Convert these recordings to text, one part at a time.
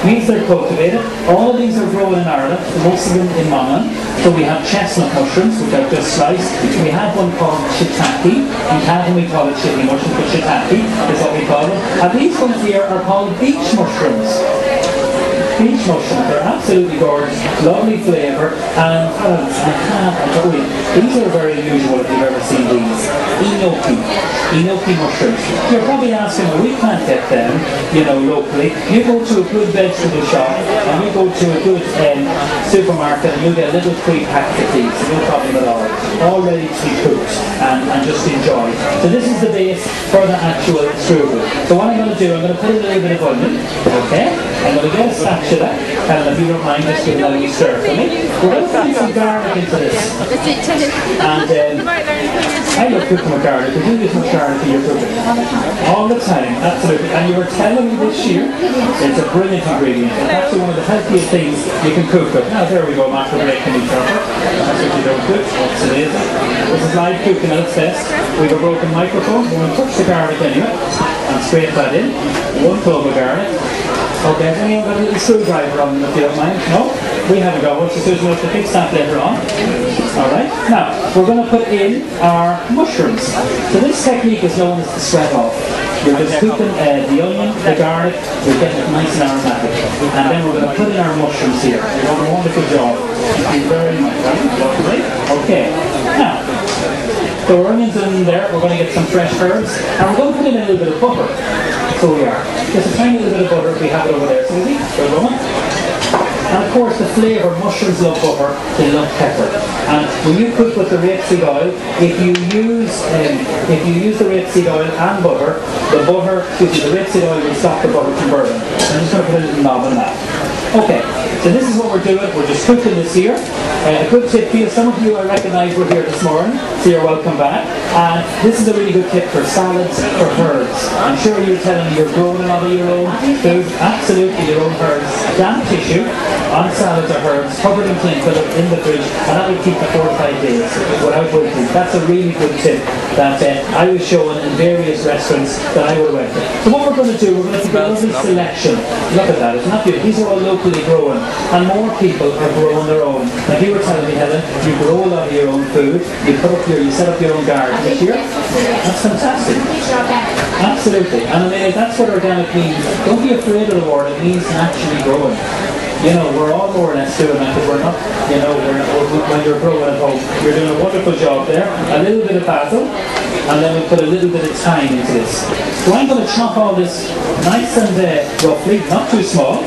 means they're cultivated. All of these are grown in Ireland, most of them in Monaghan. So we have chestnut mushrooms, which I've just sliced. We have one called shiitake. In Cavan we call it chili mushrooms, but shiitake is what we call them. And these ones here are called beach mushrooms. Beach mushrooms, they're absolutely gorgeous, lovely flavour, and these are very unusual if you've ever seen these. Enoki mushrooms. You're probably asking, well, we can't get them, you know, locally. You go to a good vegetable shop, and you go to a good supermarket, and you get a little pre-packed of these, no problem at all ready to be cooked, and just enjoy. So this is the base for the actual strudel. So what I'm going to do, I'm going to put a little bit of onion, okay? I'm going to get a spatula, and if you don't mind, just give it a little stir for me. We're going to put some garlic into this. And I love cooking with garlic. We do this with garlic in your cooking. All the time, absolutely. And you were telling me this year, it's a brilliant ingredient. It's actually one of the healthiest things you can cook with. Now there we go, Mark, we're making each other. That's what you don't cook. That's amazing. This is live cooking at its best. We have a broken microphone. We're going to touch the garlic anyway, and scrape that in. 1 clove of garlic. Okay, has anyone got a little screwdriver on them if you don't mind? No? We haven't got one, so Susan will have to fix that later on. Alright, now we're going to put in our mushrooms. So this technique is known as the sweat off. You're just cooking the onion, the garlic, we're getting it nice and aromatic. And then we're going to put in our mushrooms here. You're doing a wonderful job. Thank you very much. Lovely. Okay, now, so our onions in there, we're going to get some fresh herbs, and we're going to put in a little bit of butter. So we are. Just a tiny little bit of butter, we have it over there, Susie. Good woman. And of course the flavour, mushrooms love butter, they love pepper. And when you cook with the rapeseed oil, if you use the rapeseed oil and butter, the rapeseed oil will stop the butter from burning. I'm just going to put a little knob on that. Okay, so this is what we're doing. We're just cooking this here. A good tip for you, some of you I recognise were here this morning, so you're welcome back. And this is a really good tip for salads or herbs. I'm sure you were telling me you're growing a lot of your own food, absolutely your own herbs. Damp tissue on salads or herbs, covered in cling film in the fridge, and that will keep for 4 or 5 days without wilting. That's a really good tip that I was showing in various restaurants that I would have went to. So what we're going to do, we're going to do a lovely selection. Look at that, it's not good. These are all locally grown, and more people are growing their own. Like you were telling me, Helen, you grow a lot of your own food, you set up your own garden this year. That's fantastic. Absolutely. And I mean, that's what organic means. Don't be afraid of the word, it means naturally growing. You know, we're all more or less doing that because we're not, you know, when you're growing at home, you're doing a wonderful job there. A little bit of basil, and then we put a little bit of thyme into this. So I'm going to chop all this nice and roughly, not too small.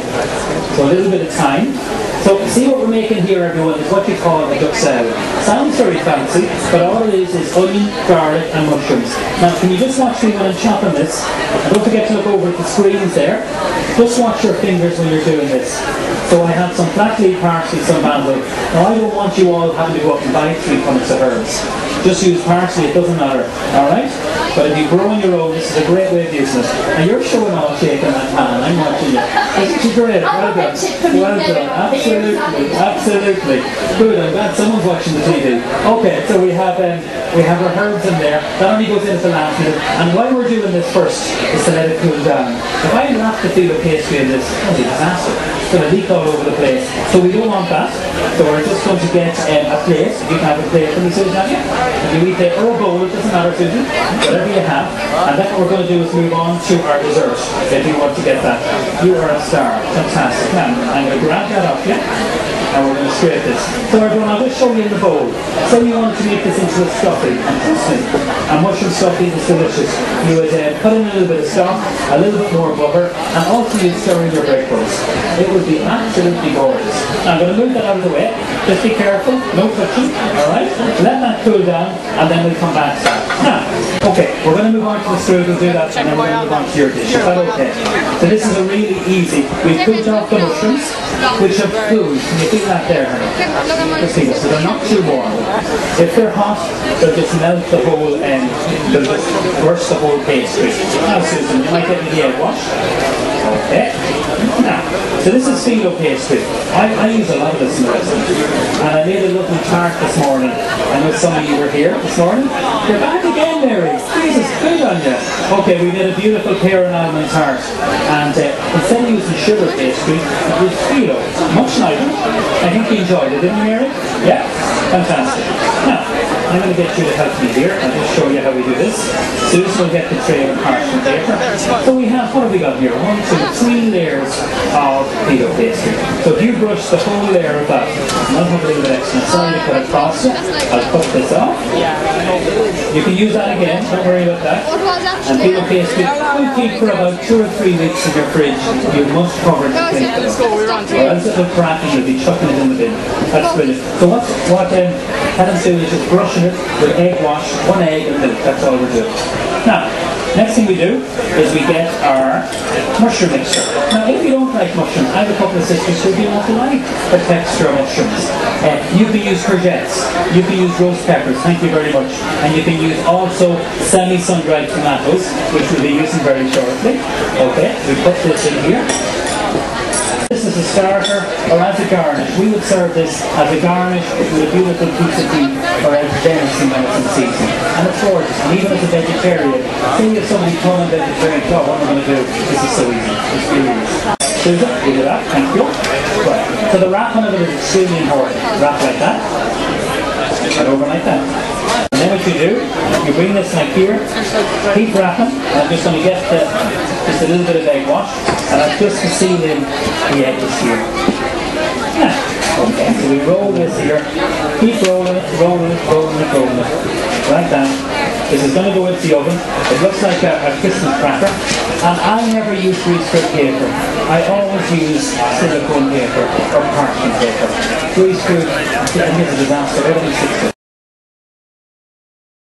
So a little bit of thyme. So see what we're making here, everyone, is what you call a duck salad. Sounds very fancy, but all it is onion, garlic and mushrooms. Now can you just watch me when I'm chopping this? And don't forget to look over at the screens there. Just watch your fingers when you're doing this. So I have some flat leaf parsley, some basil. Now I don't want you all having to go up and buy 3 punnets of herbs. Just use parsley, it doesn't matter. Alright? But if you grow on your own, this is a great way of using it. And you're showing off shaking that pan, I'm watching you. This is great, well done. Well done, absolutely, absolutely. Good, I'm glad someone's watching the TV. Okay, so we have our herbs in there. That only goes into the last minute. And why we're doing this first is to let it cool down. If I wrap the feel of pastry in this, it's a disaster. It's going to leak all over the place. So we don't want that. So we're just going to get a plate. You can have a plate for me, Susan, have you? If you eat it or a bowl, it doesn't matter, Susan. Whatever you have. And then what we're going to do is move on to our dessert, if you want to get that. You are a star. Fantastic. Now, I'm going to grab that off you. And we're going to scrape this. So everyone, I'll just show you in the bowl. Say you wanted to make this into a stuffing, and trust me, a mushroom stuffing is delicious. You would put in a little bit of stock, a little bit more butter, and also you'd stir in your breadcrumbs. It would be absolutely gorgeous. Now I'm going to move that out of the way. Just be careful, no touching, alright? Let that cool down, and then we'll come back to that. Now, okay, we're going to move on to the strudel, do that, and then we're going to move on to your dish. Is that okay? So this is a really easy. We've cooked off the mushrooms, which have cooled. Can you feel that there, honey? Just feel it. So they're not too warm. If they're hot, they'll just melt the whole they'll just burst the whole pastry. Now, Susan, you might get me the egg wash. Okay. Now, so this is phyllo pastry. I use a lot of this in the restaurant. And I made a lovely tart this morning. I know some of you were here this morning. You're back again, Mary. Jesus, good on you. Okay, we made a beautiful pear and almond tart. And instead of using sugar pastry, it was phyllo. Much nicer. I think you enjoyed it, didn't you, Mary? Yeah. Fantastic. Now, I'm going to get you to help me here. I'll just show you how we do this. Susan will get the tray of parchment paper. So we have, what have we got here? 1, 2, 3 layers of phyllo pastry. So if you brush the whole layer of that, not have a little bit extra. Sorry to put it across it. I'll cut this off. You can use that again, don't worry about that. And phyllo pastry will keep for about 2 or 3 weeks in your fridge. You must cover it with cling film. Or else it will crack and you'll be chucking it in the bin. That's brilliant. So what Helen's doing is just brushing it with egg wash, 1 egg and milk. That's all we're doing. Now, next thing we do is we get our mushroom mixture. Now, if you don't like mushrooms, I have a couple of sisters who do not like the texture of mushrooms. You can use courgettes, you can use roast peppers, thank you very much. And you can use also semi-sun-dried tomatoes, which we'll be using very shortly. Okay, we put this in here. This is a starter or as a garnish. We would serve this as a garnish with a beautiful piece of beef or as venison when it's in season. And it's gorgeous. And even as a vegetarian, say if somebody told me vegetarian, oh, what am I going to do? This is so easy. It's really easy. Susan, you do that. Thank you. Right. So the wrap on it is extremely important. Wrap like that. And over like that. And then what you do, you bring this like here, keep wrapping. I'm just going to get just a little bit of egg wash, and I'm just to seal in the edges here. Yeah. Okay, so we roll this here, keep rolling it, rolling it, rolling it, rolling it, like that. This is going to go into the oven. It looks like a Christmas cracker, and I never use greaseproof paper. I always use silicone paper or parchment paper. Greaseproof, it's a disaster. Everything sticks to it.